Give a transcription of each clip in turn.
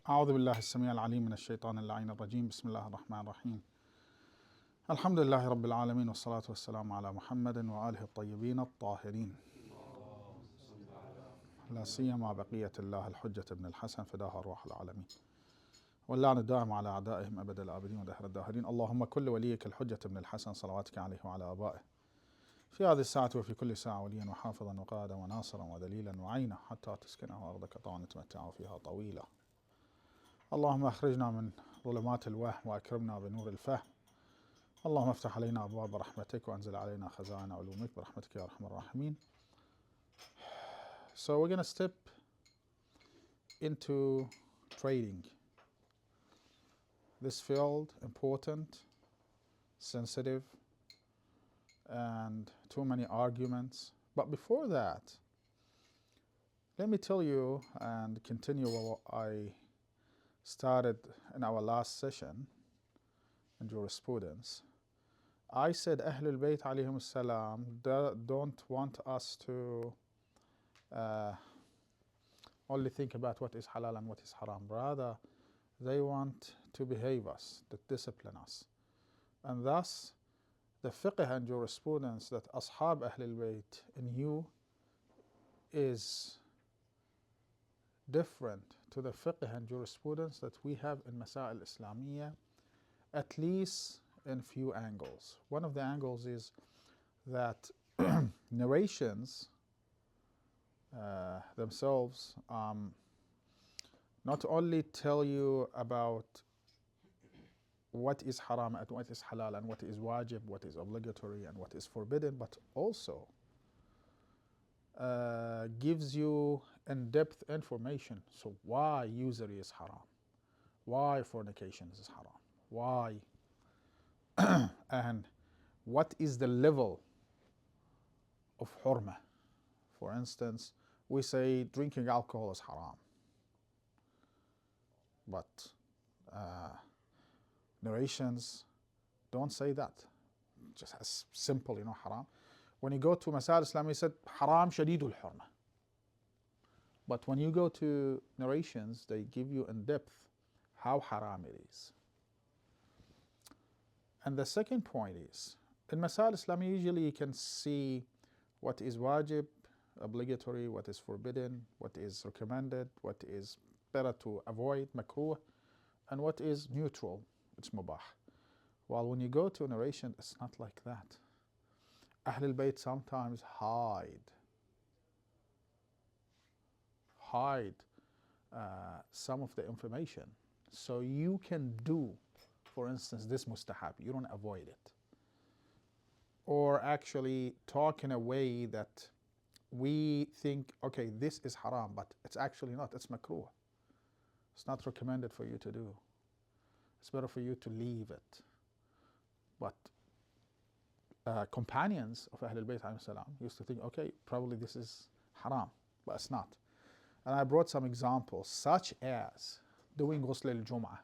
أعوذ بالله السميع العليم من الشيطان اللعين الرجيم. بسم الله الرحمن الرحيم. الحمد لله رب العالمين، والصلاة والسلام على محمد وآله الطيبين الطاهرين، لا سيما بقية الله الحجة ابن الحسن فداها أرواح العالمين، واللعن الدائم على أعدائهم أبد الآبدين ودهر الداهرين. اللهم كل وليك الحجة ابن الحسن صلواتك عليه وعلى آبائه في هذه الساعة وفي كل ساعة وليا وحافظا وقائدا وناصرا ودليلا وعينا حتى تسكنه أرضك طوعا نتمتع فيها طويلا. اللهم أخرجنا من ظلمات الوهم وأكرمنا بنور الفهم. اللهم افتح علينا أبواب رحمتك وأنزل علينا خزائن علومك برحمتك يا أرحم الراحمين. So we're going to step into trading. This field, important, sensitive, and too many arguments. But before that, let me tell you and continue what I started in our last session in jurisprudence. I said Ahlul Bayt alayhim salam don't want us to only think about what is halal and what is haram. Rather, they want to behave us, to discipline us. And thus, the fiqh and jurisprudence that Ashab Ahlul Bayt knew is different to the fiqh and jurisprudence that we have in Masail Islamiyya, at least in few angles. One of the angles is that narrations themselves not only tell you about what is haram and what is halal and what is wajib, what is obligatory and what is forbidden, but also gives you in-depth information. So why usury is haram? Why fornication is haram? Why? And what is the level of hurmah? For instance, we say drinking alcohol is haram. But narrations don't say that. Just as simple, haram. When you go to Masail Islam, he said haram shadidul hurmah. But when you go to narrations, they give you in depth how haram it is. And the second point is, in Masail Islam, usually you can see what is wajib, obligatory, what is forbidden, what is recommended, what is better to avoid, makruh, and what is neutral, it's mubah. While when you go to a narration, it's not like that. Ahlul Bayt sometimes hide some of the information. So you can do, for instance, this mustahab, you don't avoid it. Or actually talk in a way that we think, okay, this is haram, but it's actually not, it's makruh. It's not recommended for you to do. It's better for you to leave it. But companions of Ahlul Bayt alayhim salam used to think, okay, probably this is haram, but it's not. And I brought some examples, such as doing ghusl al-jum'ah.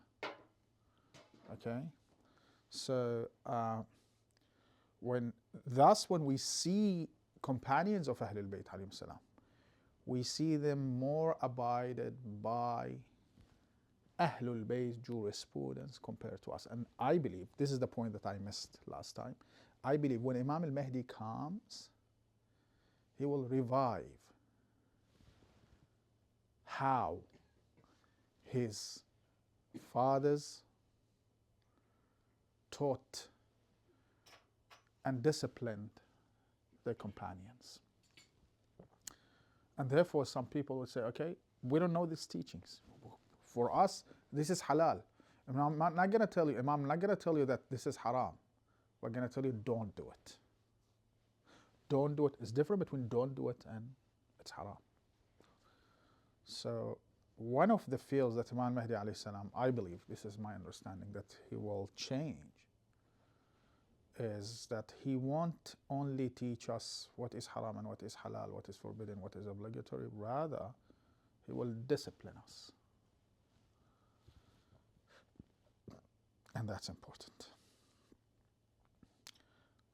Okay? So, when we see companions of Ahlul Bayt alayhim salam, we see them more abided by Ahlul Bayt jurisprudence compared to us. And I believe, this is the point that I missed last time, I believe when Imam al-Mahdi comes, he will revive how his fathers taught and disciplined their companions. And therefore some people would say, okay, we don't know these teachings. For us, this is halal. I'm not going to tell you, Imam, I'm not going to tell you that this is haram. We're going to tell you, don't do it. Don't do it. It's different between don't do it and it's haram. So one of the fields that Imam Mahdi alayhi salam, I believe, this is my understanding, that he will change, is that he won't only teach us what is haram and what is halal, what is forbidden, what is obligatory. Rather, he will discipline us. And that's important.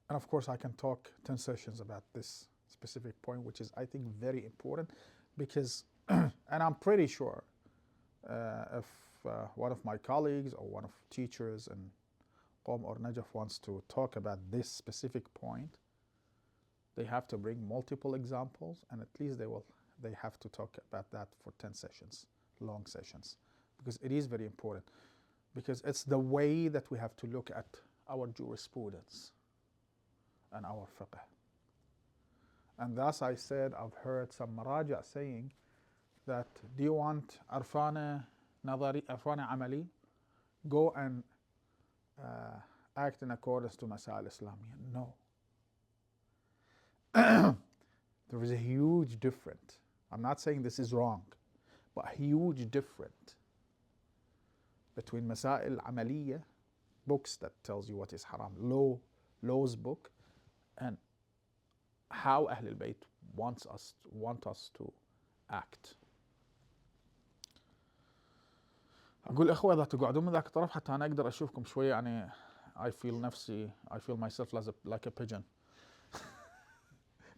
And of course, I can talk 10 sessions about this specific point, which is, I think, very important because, and I'm pretty sure if one of my colleagues or one of teachers in Qom or Najaf wants to talk about this specific point, they have to bring multiple examples, and at least they have to talk about that for 10 sessions, long sessions, because it is very important, because it's the way that we have to look at our jurisprudence and our fiqh. And thus I said, I've heard some maraja saying that, do you want arfana nadari, arfana amali? Go and act in accordance to Masail Islamiyya. No. There is a huge difference. I'm not saying this is wrong, but a huge difference between Masail Amaliyya, books that tells you what is haram, laws book, and how Ahlul Bayt want us to act. أقول إخوة إذا تقعدون من ذاك الطرف حتى أنا أقدر أشوفكم شوية، يعني I feel myself like a pigeon.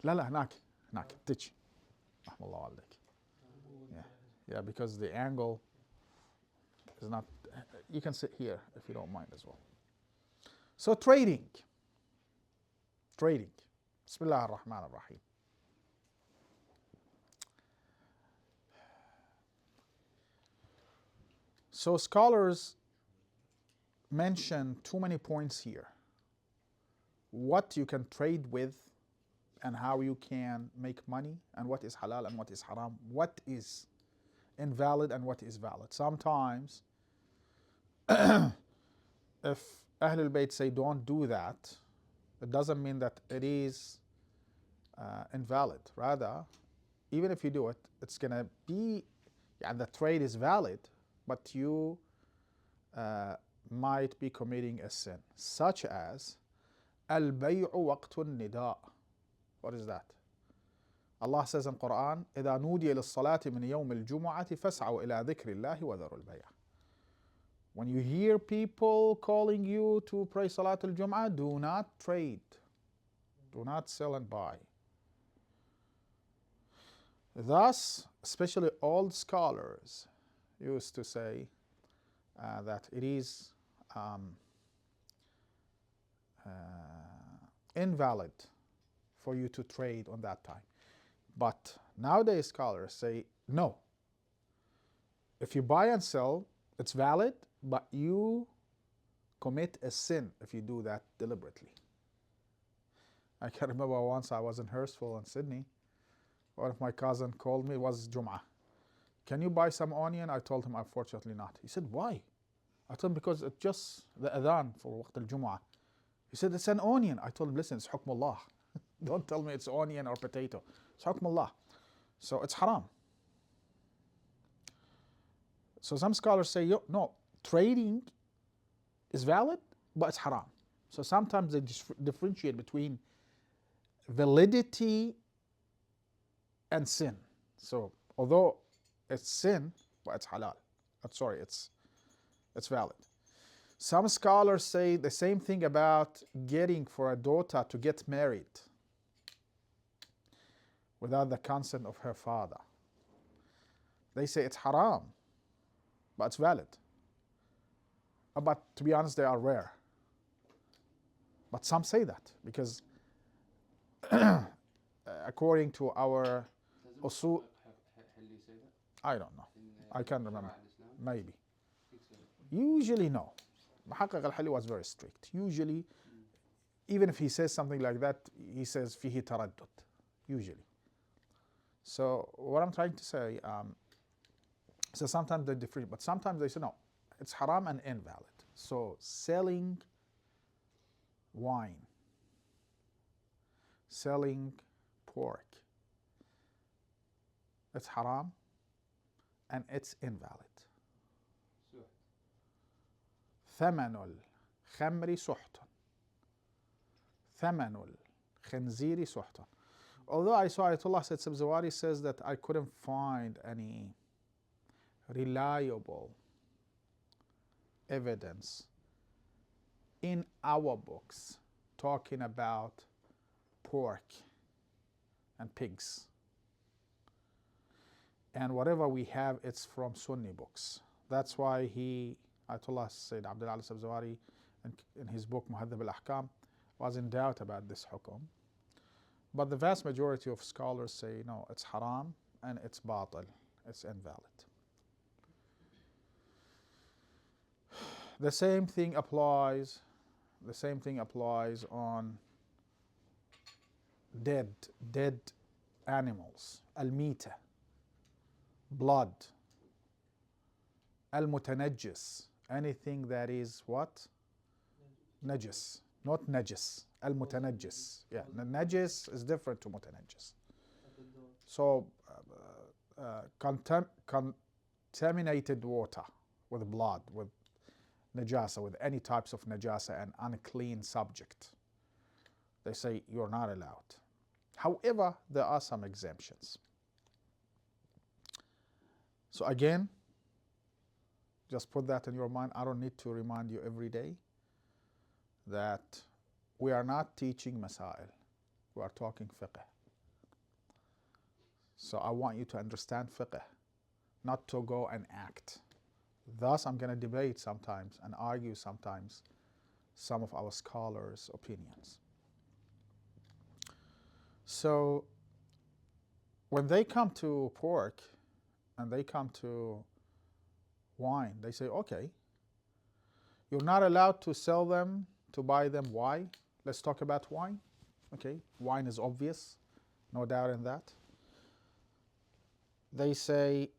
لا هناك تجي رحم الله عليك. Yeah, because the angle is not. You can sit here if you don't mind as well. So trading. Bismillah ar-Rahman ar-Rahim. So scholars mention too many points here. What you can trade with and how you can make money, and what is halal and what is haram, what is invalid and what is valid. Sometimes if Ahlul Bayt say don't do that, it doesn't mean that it is invalid. Rather, even if you do it, it's going to be, the trade is valid, but you might be committing a sin, such as al-bay'u waqtun nida. What is that? Allah says in Quran, إذا نودي للصلاة من يوم الجمعة فاسعوا إلى ذكر الله وذروا البيع. When you hear people calling you to pray Salat al-Jum'ah, do not trade. Do not sell and buy. Thus, especially old scholars used to say that it is invalid for you to trade on that time. But nowadays scholars say, no. If you buy and sell, it's valid, but you commit a sin if you do that deliberately. I can remember once I was in Hurstville in Sydney. One of my cousins called me, it was Jum'ah. Can you buy some onion? I told him, unfortunately not. He said, why? I told him, because it's just the adhan for Waqt al-Jum'ah. He said, it's an onion. I told him, listen, it's hukm Allah. Don't tell me it's onion or potato. It's hukm Allah. So it's haram. So some scholars say, no, trading is valid, but it's haram. So sometimes they differentiate between validity and sin. So although it's sin, but it's halal. It's valid. Some scholars say the same thing about getting for a daughter to get married without the consent of her father. They say it's haram, but it's valid. But to be honest, they are rare. But some say that because according to our usul, I don't know. I can't remember. Maybe. Usually no. Muhaqqaq al-Hali was very strict. Usually, even if he says something like that, he says fihi taraddud. Usually. So what I'm trying to say, so sometimes they differ, but sometimes they say no, it's haram and invalid. So selling wine, selling pork, it's haram and it's invalid. ثمن الخمر سحت. ثمن الخنزير سحت. Although I saw Ayatollah Said Sabzawari says that I couldn't find any reliable evidence in our books talking about pork and pigs. And whatever we have, it's from Sunni books. That's why Ayatollah Sayyid Abdul Ali Sabzawari, in his book Muhaddab al-Ahkam, was in doubt about this hukum. But the vast majority of scholars say no, it's haram and it's batil, it's invalid. The same thing applies on dead animals, al-mita, blood, al-mutanajjis, anything that is what? Najis, not najis, al-mutanajjis. Yeah, najis is different to mutanajjis. So contaminated water with blood, with najasa, with any types of najasa and unclean subject, they say you're not allowed. However, there are some exemptions. So again, just put that in your mind. I don't need to remind you every day that we are not teaching masail. We are talking fiqh. So I want you to understand fiqh, not to go and act. Thus, I'm going to debate sometimes and argue sometimes some of our scholars' opinions. So when they come to pork and they come to wine, they say, okay, you're not allowed to sell them, to buy them. Why? Let's talk about wine. Okay, wine is obvious, no doubt in that. They say,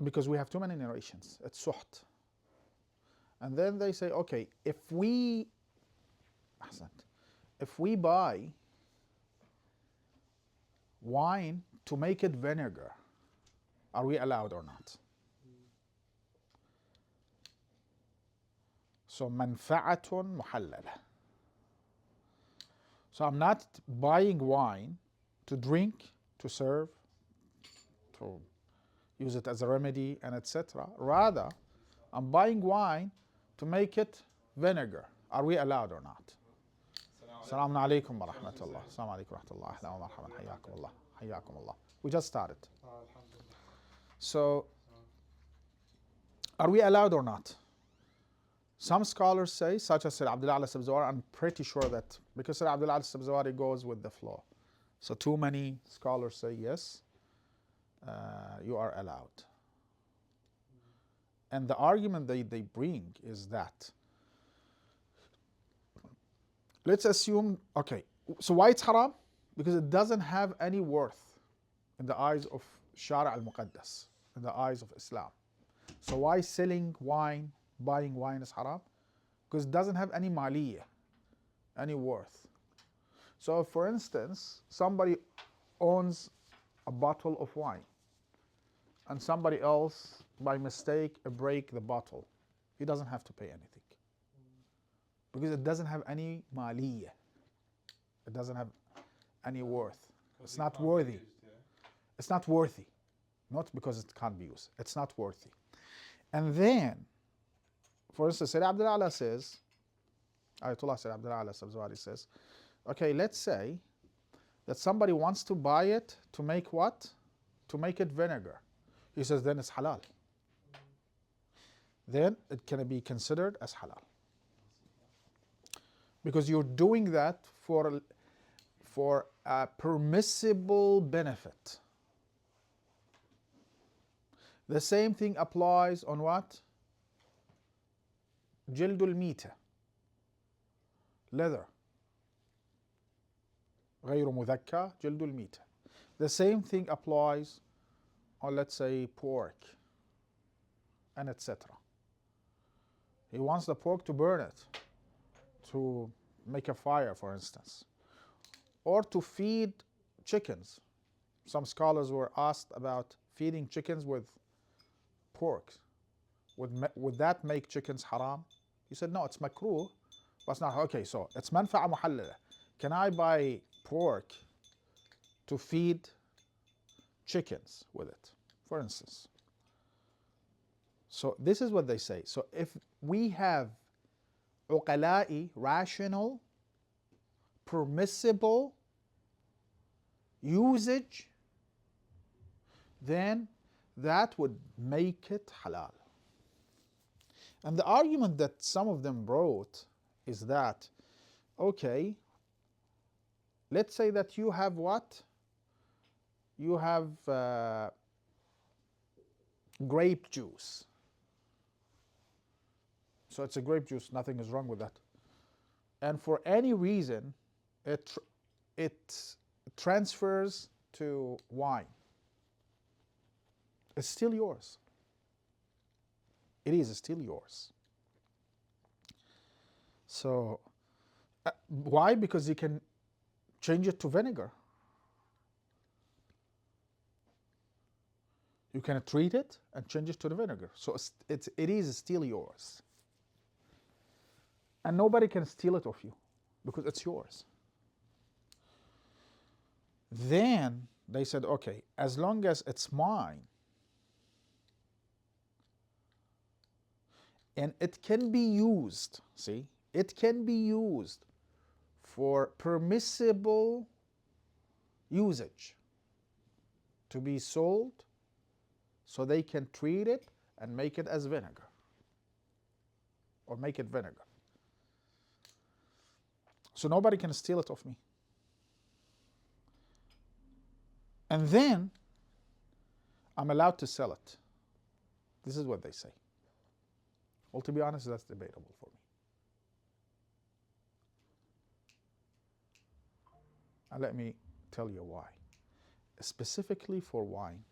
because we have too many narrations, it's suht. And then they say, okay, if we buy wine to make it vinegar, are we allowed or not? So manfa'atun muhallala. So I'm not buying wine to drink, to serve, to use it as a remedy and etc. Rather, I'm buying wine to make it vinegar. Are we allowed or not? Assalamu alaikum wa rahmatullah. Assalamu alaikum wa rahmatullah. Ahlan wa marhaban. Hayyakum Allah. Hayyakum Allah. We just started. So, are we allowed or not? Some scholars say, such as Sayyid Abdul Ali Sabzawari, I'm pretty sure that, because Sayyid Abdul Ali Sabzawari goes with the flow. So too many scholars say yes, you are allowed. And the argument they bring is that, let's assume, okay, so why it's haram? Because it doesn't have any worth in the eyes of Shara al-Muqaddas, in the eyes of Islam. So why selling wine, buying wine is haram? Because it doesn't have any maliyah, any worth. So for instance, somebody owns a bottle of wine and somebody else by mistake break the bottle. He doesn't have to pay anything because it doesn't have any maliyah. It doesn't have any worth. It's not worthy. It's not worthy. Not because it can't be used. It's not worthy. And then, for instance, Sayyid Abdul Ala says, Ayatollah Sayyid Abdul Ala Sabzawari says, okay, let's say that somebody wants to buy it to make what? To make it vinegar. He says, then it's halal. Then it can be considered as halal. Because you're doing that for a permissible benefit. The same thing applies on what? Jildul mita, leather. غير مذكى جلد الميتة. The same thing applies on, let's say, pork and etc. He wants the pork to burn it, to make a fire, for instance, or to feed chickens. Some scholars were asked about feeding chickens with pork. Would that make chickens haram? He said, no, it's makruh, but it's not. Okay, so it's manfa'a muhallala. Can I buy pork to feed chickens with it, for instance? So this is what they say. So if we have uqala'i, rational, permissible usage, then that would make it halal. And the argument that some of them brought is that, okay, let's say that you have what? You have grape juice. So it's a grape juice, nothing is wrong with that. And for any reason, it transfers to wine. It's still yours. It is still yours. So, why? Because you can change it to vinegar. You can treat it and change it to the vinegar. So it is still yours. And nobody can steal it off you because it's yours. Then they said, okay, as long as it's mine, and it can be used, see, it can be used for permissible usage to be sold, so they can treat it and make it as vinegar or make it vinegar. So nobody can steal it off me. And then I'm allowed to sell it. This is what they say. Well, to be honest, that's debatable for me. And let me tell you why. Specifically for wine,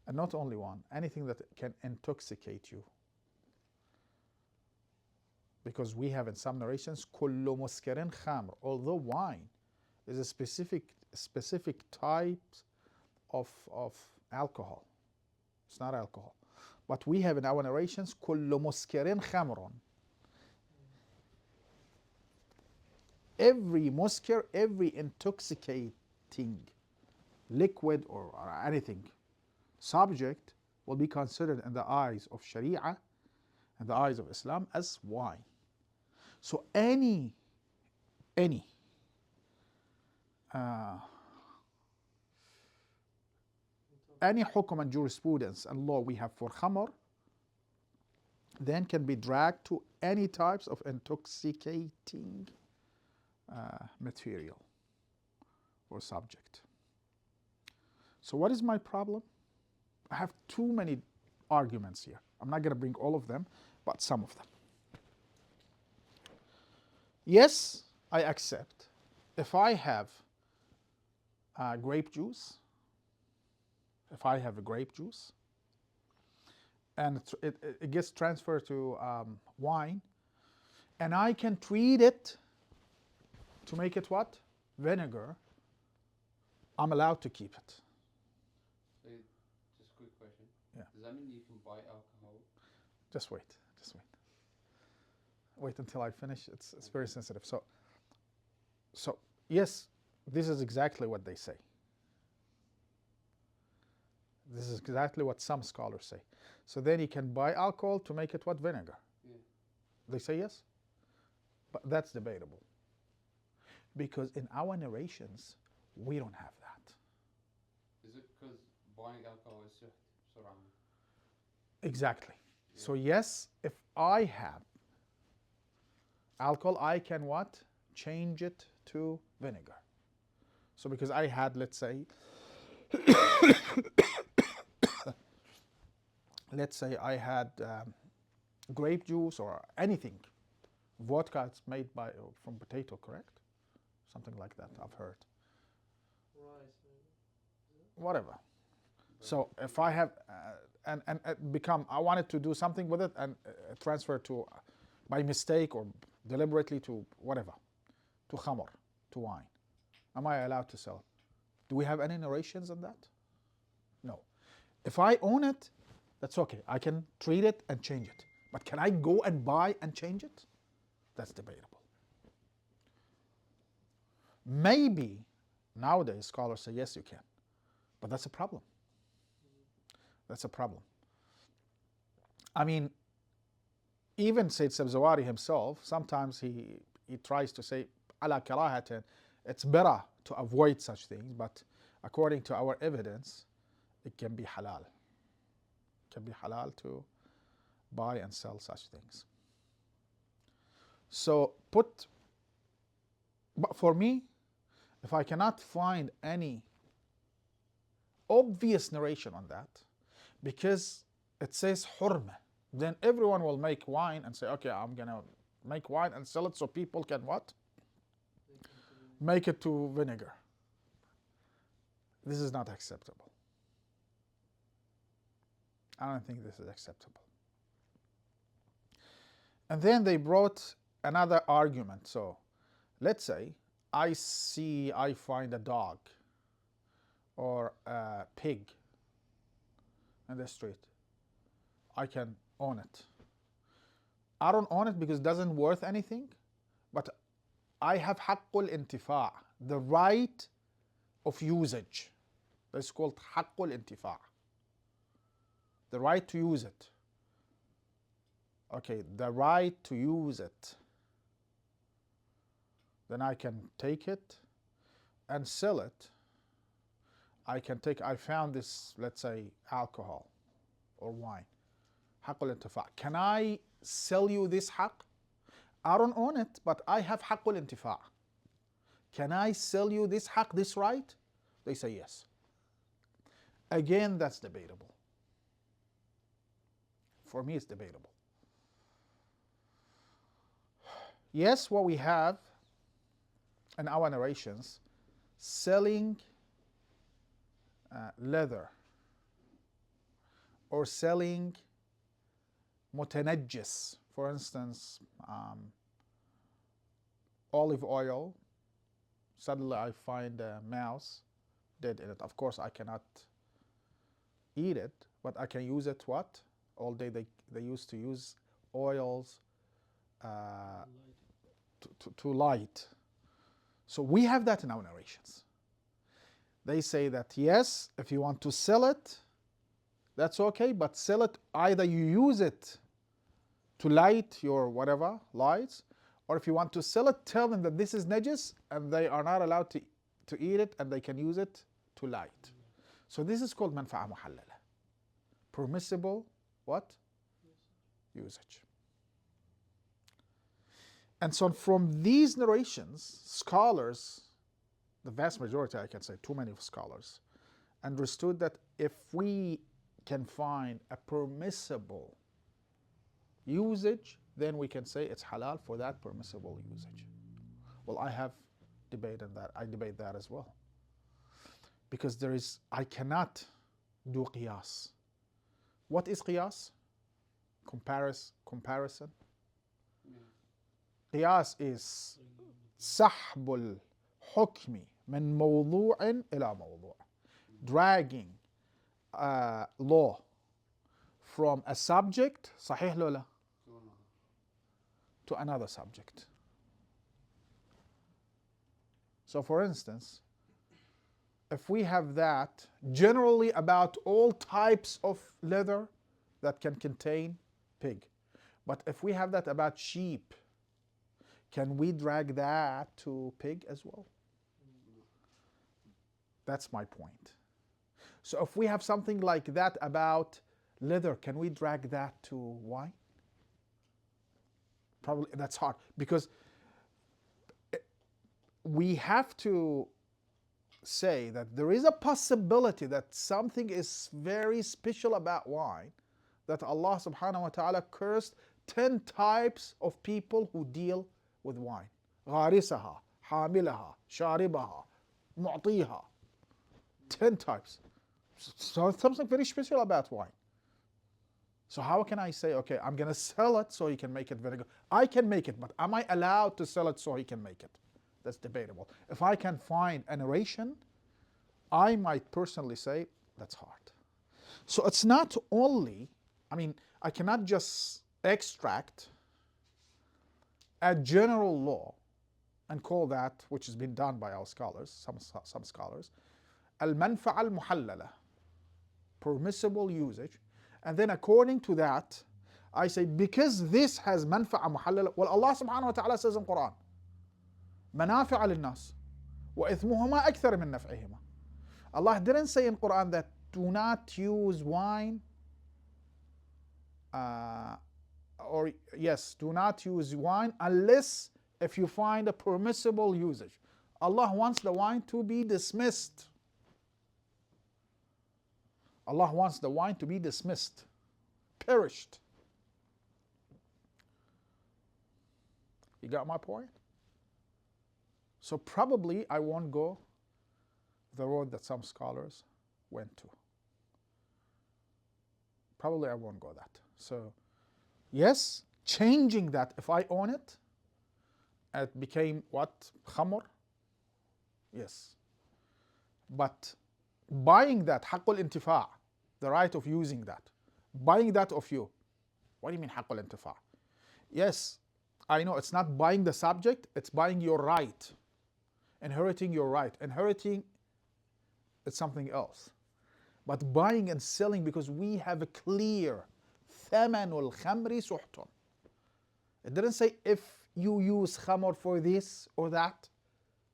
and not only wine, anything that can intoxicate you. Because we have in some narrations, كُلُّ مُسْكِرٍ خَمْرٍ. Although wine is a specific type of alcohol. It's not alcohol. But we have in our narrations, كُلُّ مُسْكِرٍ خَمْرٌ. Every muskir, every intoxicating liquid or anything, subject will be considered in the eyes of Sharia and the eyes of Islam as wine. So any hukum and jurisprudence and law we have for khamr then can be dragged to any types of intoxicating material or subject. So what is my problem? I have too many arguments here. I'm not going to bring all of them, but some of them. Yes, I accept. If I have grape juice, and it gets transferred to wine, and I can treat it to make it what? Vinegar, I'm allowed to keep it. So, just a quick question. Yeah. Does that mean you can buy alcohol? Just wait. Wait until I finish. It's very sensitive. So yes, this is exactly what they say. This is exactly what some scholars say. So then you can buy alcohol to make it what? Vinegar. Yeah. They say yes, but that's debatable. Because in our narrations, we don't have that. Is it because buying alcohol is surah? Exactly. Yeah. So yes, if I have alcohol, I can what? Change it to vinegar. So because I had, let's say, I had grape juice or anything. Vodka is made from potato, correct? Something like that, I've heard. Rice, maybe. Whatever. So if I have, I wanted to do something with it and transfer to, by mistake or deliberately to whatever, to khamr, to wine. Am I allowed to sell? Do we have any narrations on that? No. If I own it, that's okay. I can treat it and change it. But can I go and buy and change it? That's debatable. Maybe nowadays scholars say yes, you can. But that's a problem. That's a problem. I mean, even Sayyid Sabzawari himself, sometimes he tries to say, ala karahatin, it's better to avoid such things, but according to our evidence, it can be halal. It can be halal to buy and sell such things. So but for me, if I cannot find any obvious narration on that, because it says hurma, then everyone will make wine and say, okay, I'm gonna make wine and sell it so people can what? Make it to vinegar. This is not acceptable. I don't think this is acceptable. And then they brought another argument. So let's say I find a dog or a pig in the street. I can own it. I don't own it because it doesn't worth anything, but I have haqqul intifa', the right of usage. That's called haqqul intifa', the right to use it. Okay, the right to use it. Then I can take it and sell it. I found this, let's say, alcohol or wine. Haqqul intifa'. Can I sell you this haqq? I don't own it, but I have haqqul intifa'. Can I sell you this haqq, this right? They say yes. Again, that's debatable. For me, it's debatable. Yes, what we have in our narrations, selling leather or selling mutanajjis, for instance, olive oil. Suddenly I find a mouse dead in it. Of course, I cannot eat it, but I can use it what? All day they used to use oils to light. So we have that in our narrations. They say that yes, if you want to sell it, that's okay, but sell it, either you use it to light your whatever lights, or if you want to sell it, tell them that this is najis and they are not allowed to eat it and they can use it to light. So this is called manfa'a muhallala. Permissible what? Usage. And so from these narrations, scholars, the vast majority, I can say, too many scholars, understood that if we can find a permissible usage, then we can say it's halal for that permissible usage. Well, I have debated that. I debate that as well. Because I cannot do qiyas. What is qiyas? Comparison. قياس is سحب الحكم من موضوع إلى موضوع, dragging law from a subject, صحيح لو لا, to another subject. So for instance, if we have that generally about all types of leather that can contain pig, but if we have that about sheep, can we drag that to pig as well? That's my point. So if we have something like that about leather, can we drag that to wine? Probably that's hard, because we have to say that there is a possibility that something is very special about wine, that Allah subhanahu wa ta'ala cursed 10 types of people who deal with wine. غارسها, حاملها, شاربها, معطيها. 10 types. So it's something very special about wine. So how can I say, okay, I'm going to sell it so he can make it vinegar? I can make it, but am I allowed to sell it so he can make it? That's debatable. If I can find a narration, I might personally say that's hard. So it's not only, I cannot just extract a general law and call that, which has been done by our scholars, some scholars, al-manfa'a al-muhallala, permissible usage, and then according to that, I say, because this has manfa'a muhallala, well, Allah subhanahu wa ta'ala says in Quran, منافع للناس وإثمهما أكثر من نفعهما. Allah didn't say in Quran that do not use wine, do not use wine unless if you find a permissible usage. Allah wants the wine to be dismissed. Allah wants the wine to be dismissed, perished. You got my point? So probably I won't go the road that some scholars went to. Probably I won't go that. So yes, changing that, if I own it, it became what? Khamr? Yes. But buying that, haqqul intifa', the right of using that, buying that of you. What do you mean haqqul intifa'? Yes, I know it's not buying the subject, it's buying your right. Inheriting your right. Inheriting, it's something else. But buying and selling, because we have a clear thamanul khamri suhtun. It didn't say if you use khamr for this or that.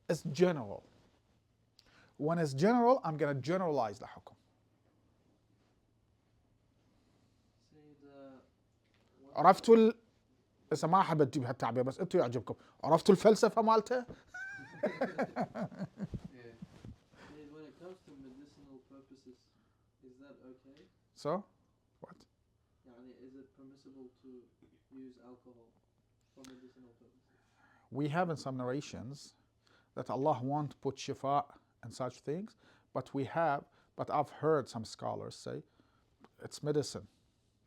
It's general. When it's general, I'm going to generalize the hukum. عرفتوا بس ما احب اجيب هالتعبير بس انتم يعجبكم. عرفتوا الفلسفه مالته؟ When it comes to medicinal purposes, is that okay? So, what? Is it permissible to use alcohol for medicinal purposes? We have in some narrations that Allah won't put shifa and such things, but I've heard some scholars say it's medicine.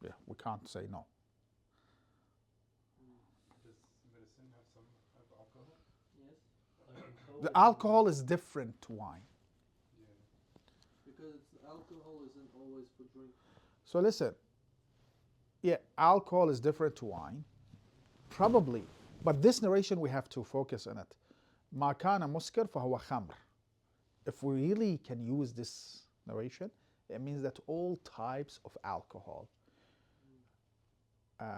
Yeah, we can't say no. Does medicine have some alcohol? Yes. The alcohol is different to wine. Yeah. Because alcohol isn't always for drink. So listen, yeah, alcohol is different to wine, probably, but this narration we have to focus on it. ما كان مسكر فهو خمر. If we really can use this narration, it means that all types of alcohol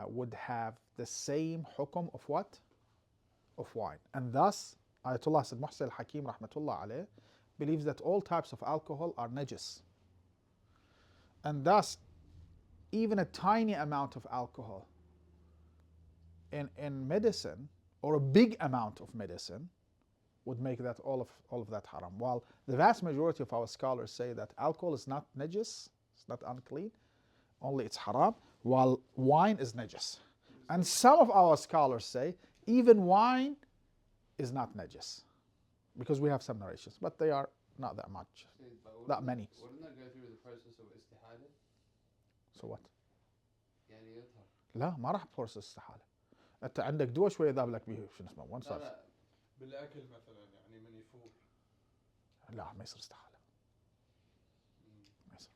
would have the same hukum of what? Of wine. And thus, Ayatollah Said Muhsin al-Hakim rahmatullah alayh believes that all types of alcohol are najis. And thus, even a tiny amount of alcohol in medicine, or a big amount of medicine, would make that all of that haram. While the vast majority of our scholars say that alcohol is not najis, it's not unclean, only it's haram, while wine is najis. And some of our scholars say even wine is not najis, because we have some narrations, but they are not that much, that many. Wouldn't that go through the process of istihada? So what? يعني يطهر. لا ما راح بورس استحالة. انت عندك دواء شوية ذاب لك به شو اسمه وين صار؟ لا بالاكل مثلا يعني من يفور. لا ما يصير استحالة. ما يصير.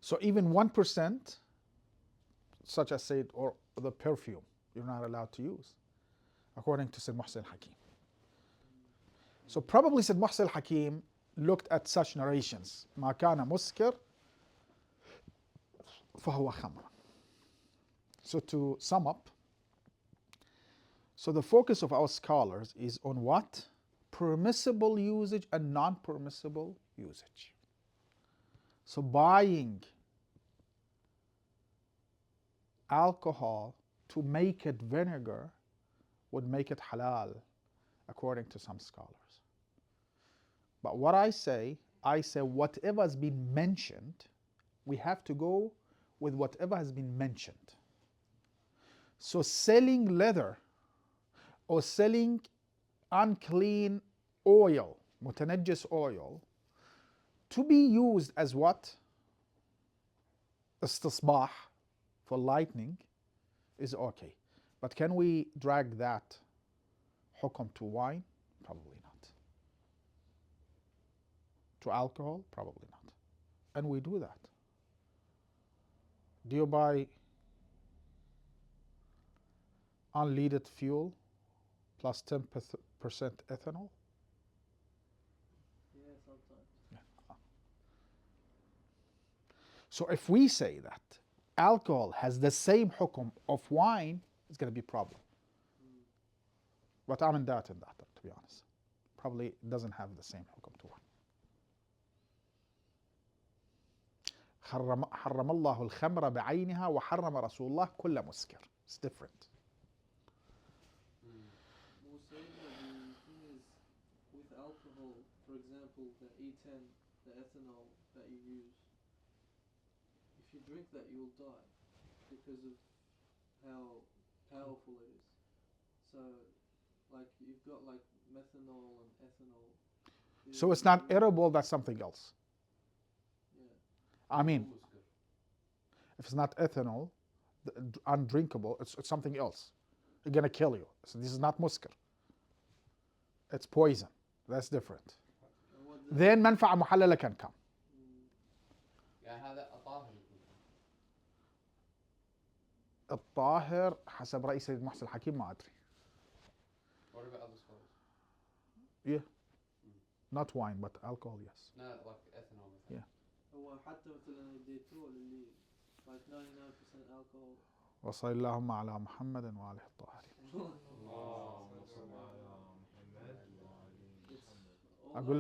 So even 1%, such as said, or the perfume, you're not allowed to use, according to Said Muhsin al-Hakim. So probably Said Muhsin al-Hakim looked at such narrations. ما كان مسكر فهو خمر. So to sum up, so the focus of our scholars is on what? Permissible usage and non-permissible usage. So buying alcohol to make it vinegar would make it halal, according to some scholars. But what I say whatever has been mentioned, we have to go with whatever has been mentioned. So selling leather or selling unclean oil, mutanajjis oil, to be used as what? Istisbah, for lightning, is okay. But can we drag that hukum to wine? Probably not. To alcohol? Probably not. And we do that. Do you buy unleaded fuel plus 10% ethanol? Yeah, sometimes. Yeah. So if we say that alcohol has the same hukum of wine, it's going to be a problem. But I'm in doubt in that, to be honest. Probably it doesn't have the same hukum to wine. حرم الله الخمر بعينها وحرم رسول الله كل مسكر. It's different. We're saying that the thing is, with alcohol, for example, the E10, the ethanol that you use, if you drink that, you'll die because of how powerful it is. So, like, you've got like methanol and ethanol. So it's not edible, that's something else. Yeah. I mean, if it's not ethanol, undrinkable, it's something else. It's gonna kill you. So this is not muskar. It's poison. That's different. And what the- Then منفعة محللة can come. يعني هذا طاهر يكون. الطاهر حسب رأي سيد محسن الحكيم ما أدري. What about other scholars? Yeah. Not wine but alcohol, yes. No, like ethanol. Yeah. هو حتى مثلا الديتول اللي like 99% alcohol. وصلى اللهم على محمد وآله الطاهرين.